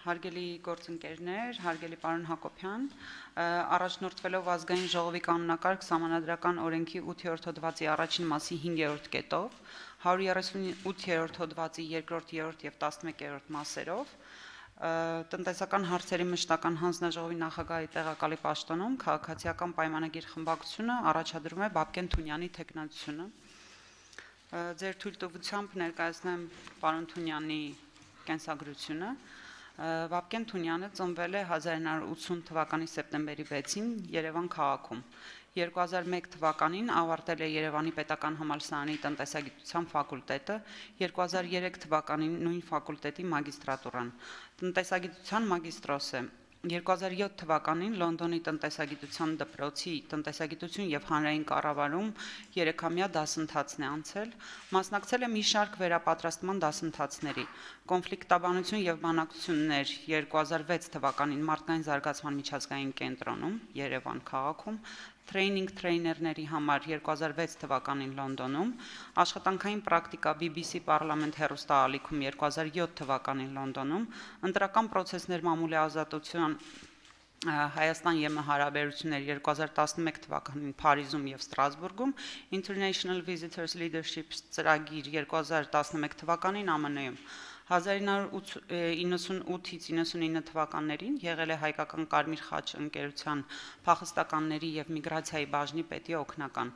Հարգելի գործընկերներ, հարգելի պարոն Հակոբյան, առաջնորդվելով ազգային ժողովի կանոնակարգ սահմանադրական օրենքի 8-րդ հոդվածի առաջին մասի 5-րդ կետով, 138-րդ հոդվածի 2-րդ, 3-րդ եւ 11-րդ մասերով, տնտեսական հարցերի մշտական հանձնաժողովի նախագահի տեղակալի պաշտոնում քաղաքացիական պայմանագիր խմբակցությունը առաջադրում է Բաբկեն Թունյանի թեկնածությունը։ Ձեր թույլտվությամբ ներկայացնեմ պարոն Թունյանի կենսագրությունը։ Բաբկեն Թունյանը ծնվել է 1980 թվականի սեպտեմբերի 6-ին Երևան քաղաքում։ 2001 թվականին ավարտել է Երևանի պետական համալսարանի տնտեսագիտության ֆակուլտետը, 2003 թվականին նույն ֆակուլտետի մագիստրատուրան։ Տնտեսագիտության մագիստրոս է։ 2007 թվականին Լոնդոնի տնտեսագիտության դպրոցի տնտեսագիտություն եւ հանրային կառավարում 3-ամյա դասընթացն է անցել, մասնակցել է մի շարք վերապատրաստման դասընթացների, կոնֆլիկտաբանություն եւ բանակցություններ 2006 թվականին Մարդկային զարգացման միջազգային կենտրոնում Երևան քաղաքում, տրեյներների համար 2006 թվականին Լոնդոնում, աշխատանքային պրակտիկա BBC Պարլամենտ հեռուստաալիքում 2007 թվականին Լոնդոնում, ընտրական պրոցեսներ մամուլի ազատության Հայաստան ԵՄ հարաբերություններ 2011 թվականին Փարիզում եւ Ստրասբուրգում, International Visitors Leadership ծրագիր 2011 թվականին ԱՄՆ-ում 1998-ից 99 թվականներին եղել է Հայկական Կարմիր խաչ ընկերության փախստականների եւ միգրացիայի բաժնի պետի օգնական։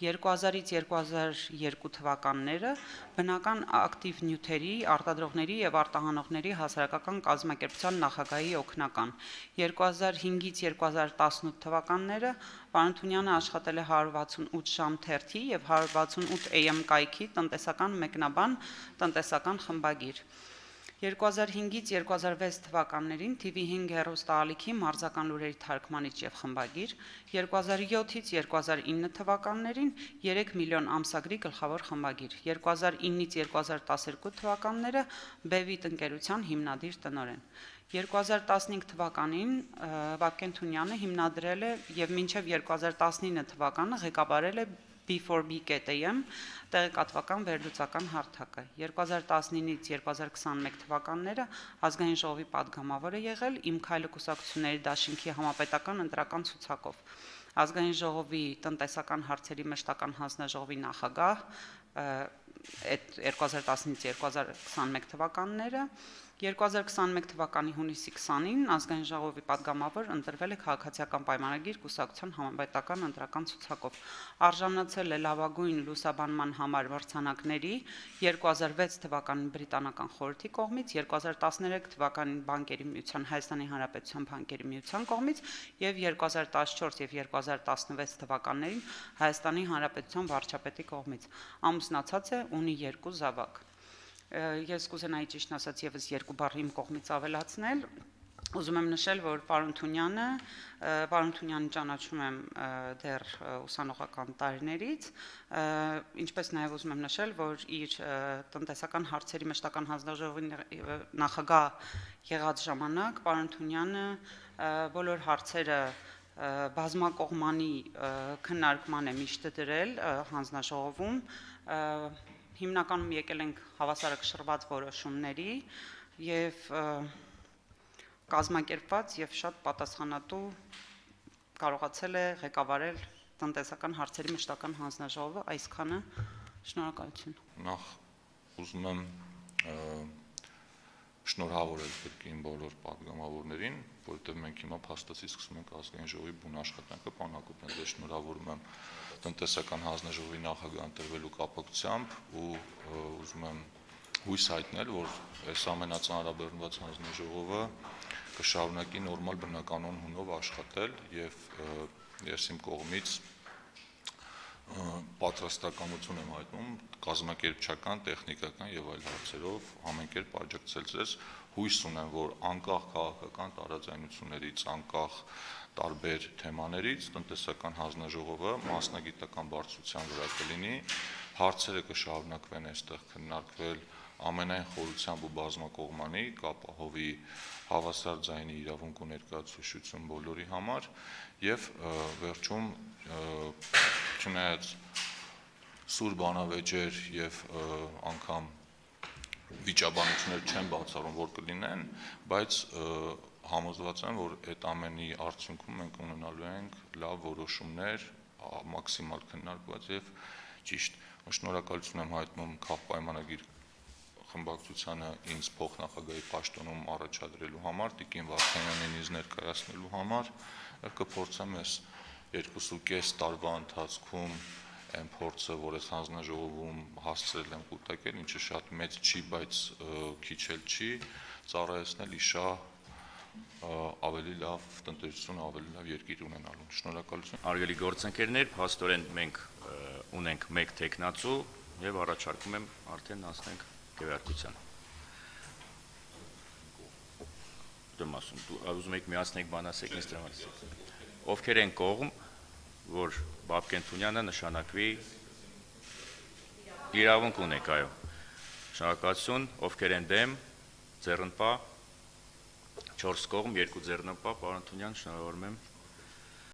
2000-ից 2002 թվականները բնական ակտիվ նյութերի, արտադրողների եւ արտահանողների հասարակական կազմակերպության նախագահի օգնական։ 2005-ից 2018 թվականները պարոն Թունյանը աշխատել է 168 ժամ թերթի եւ 168 AM կայքի տնտեսական մեկնաբան, տնտեսական խմբագիր։ 2005-ից 2006 թվականներին TV5 հեռուստաալիքի մարզական լուրերի թարգմանիչ եւ խմբագիր, 2007-ից 2009 թվականներին 3 միլիոն ամսագրի գլխավոր խմբագիր, 2009-ից 2012 թվականները Բևիտ ընկերության հիմնադիր տնօրեն։ 2015 թվականին Բաբկեն Թունյանը հիմնադրել է եւ մինչեւ 2019 թվականը ղեկավարել է B4B.am տեղեկատվական վերլուծական հարթակը։ 2019-ից 2021 թվականները ազգային ժողովի падգամավոր է եղել Իմ քայլը կուսակցությունների դաշինքի համապետական ընտրական ցուցակով։ Ազգային ժողովի տնտեսական հարցերի մշտական հանձնաժողովի նախագահ 2010-ից 2021 թվականները 2021 թվականի հունիսի 20-ին ազգային ժողովի падգամավոր ընտրվել է քաղաքացիական պայմանագիր կուսակցության համապետական ընտրական ցուցակով։ Արժանացել է լավագույն լուսաբանման համար մրցանակների 2006 թվականին բրիտանական խորհրդի կողմից, 2013 թվականին բանկերի միության Հայաստանի Հանրապետության բանկերի միության կողմից եւ 2014 եւ 2016 թվականներին Հայաստանի Հանրապետության վարչապետի կողմից։ Ամուսնացած է, ունի 2 զավակ։ Ես կուզենայի ճիշտ ասած եւս 2 բառ իմ կողմից ավելացնել։ Ուզում եմ նշել, որ պարոն Թունյանին ճանաչում եմ դեռ ուսանողական տարիներից, ինչպես նաև ուզում եմ նշել, որ իր տնտեսական հարցերի մշտական հանձնաժողովի նախագահ եղած ժամանակ պարոն Թունյանը բոլոր հարցերը բազմակողմանի քննարկման է միշտ դրել հանձնաժողովում, հիմնականում եկել ենք հավասարակշռված որոշումների եւ կազմակերպված եւ շատ պատասխանատու կարողացել է ղեկավարել տնտեսական հարցերի մշտական հանձնաժողովը, այսքանը շնորհակալություն։ Նախ ուզում եմ շնորհավորել պետքին բոլոր падգամավորներին, որովհետև մենք հիմա փաստացի սկսում ենք ազգային ժողովի բուն աշխատանքը, պարոն Հակոբյան, ձեզ շնորհավորում եմ տնտեսական հանձնաժողովի նախագահ ընտրվելու կապակցությամբ ու ուզում եմ հույս հայտնել, որ այս ամենածանրաբեռնված հանձնաժողովը կշարունակի նորմալ բնականոն հունով աշխատել եւ ես իմ կողմից պատրաստականություն եմ հայտնում կազմակերպչական, տեխնիկական եւ այլ հարցերով ամենքերպ աջակցել ձեզ, հույս ունեմ, որ անկախ քաղաքական տարաձայնություններից, անկախ տարբեր թեմաներից տնտեսական հանձնաժողովը մասնագիտական բարձրության վրա կլինի, հարցերը կշարունակվեն այստեղ քննարկվել ամենայն խորությամբ ու բազմակողմանի, կապահովի հավասար ձայնի իրավունք ու ներկայացուցչություն բոլորի համար եւ վերջում չնայած սուր բանավեճեր եւ անգամ վիճաբանություններ չեն բացառում, որ կլինեն, բայց համոզված եմ, որ այդ ամենի արդյունքում մենք ունենալու ենք լավ որոշումներ, մաքսիմալ քննարկված եւ ճիշտ։ Շնորհակալություն եմ հայտնում քաղաքապայմանագիր խմբակցությանը ինձ փոխնախագահի պաշտոնում առաջադրելու համար, Տիկին Վարդանյանին ինձ ներկայացնելու համար, կփորձեմ ես 2.5 տարվա ընթացքում այն փորձը, որ այս հանձնաժողովում հասցրել եմ կուտակել, ինչը շատ մեծ չի, բայց քիչ էլ չի, ծառայեցնել իշա ավելի լավ տնտեսություն, ավելի լավ երկիր ունենալուն։ Շնորհակալություն։ Արգելի գործընկերներ, փաստորեն մենք ունենք մեկ տեխնացու եւ առաջարկում եմ արդեն անցնենք քվեարկության։ Դեմ ասում, դու ուզում եք միացնենք բանասեք ինձ դրամատիկ։ Ովքեր են կողմ, որ Բաբկեն Թունյանը նշանակվի իրավունք ունեք, այո։ Շնորհակալություն, ովքեր են դեմ, ձեռնպա 4 կողմ, 2 ձեռնպա, պարոն Թունյան, շնորհավորում եմ։